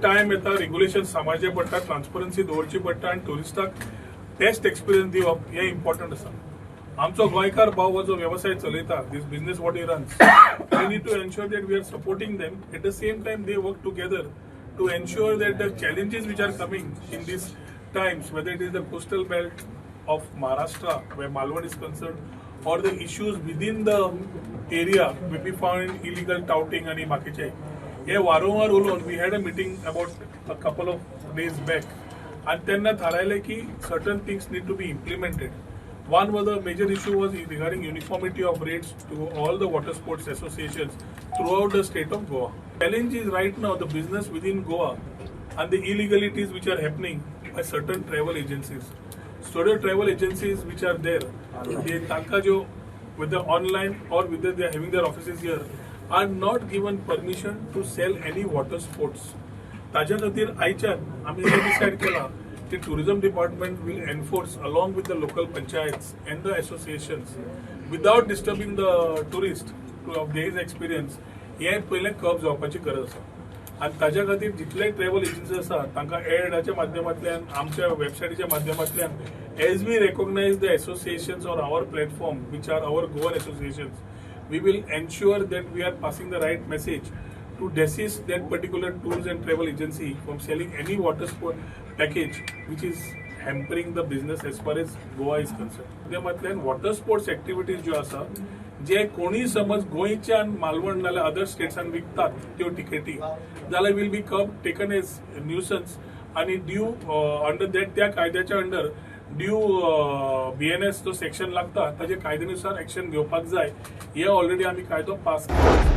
Time येता regulation सांबाळचे पडटा, transparency दवरची पडटा आणि टुरिस्टाक बेस्ट एक्सपिरियन्स दिवप हे इम्पॉर्टंट आसा. आमचो गोंयकार भाव हो जो व्यवसाय चलयता, this business what he runs, we need to ensure that we are supporting them. At the same time they work together to ensure that the challenges which are coming in these times, whether it is the coastal belt of Maharashtra where Malwad is concerned, or the issues within the area where we found illegal touting and bakiche. हे वारंवार उलोवन we had a meeting about a couple of days back and त्यांना ठरवले की certain things need to be implemented. One was the major issue was regarding uniformity of rates to all the water sports associations throughout the state of Goa. Challenge is right now the business within Goa and the illegalities which are happening by certain travel agencies. So the travel agencies which are there, they tanka jo whether online or whether they are having their offices here, are not given permission to sell any water sports. ताज्या खातीर आयच्यान आमी हे decide केला की tourism department will enforce along with the local panchayats and the associations without disturbing the tourist to of their experience. हे पहिले कर्ब जावपाची गरज आसा आणि ताज्या खातीर जितले ट्रॅव्हल एजन्सी आसा तांकां एडाच्या माध्यमांतल्यान आमच्या वेबसायटीच्या माध्यमांतल्यान as we recognise the associations or our platform which are our Goan associations, we will ensure that we are passing the right message to desist that particular tours and travel agency from selling any water sport package which is hampering the business as far as Goa is concerned. त्यामधल्यान water sports activities ज्यो आसा जे कोणी समज गोंयच्यान मालवण नाल्यार other स्टेट्सान विकतात त्यो टिकेटी जाल्यार will be taken as nuisance आणि ड्यू अंडर दॅट त्या कायद्याच्या अंडर ड्यू BNS जो सेक्शन लागता ताजे कायद्यानुसार ऍक्शन घेवपाक जाय. हे ऑलरेडी आमी कायदो पास केला.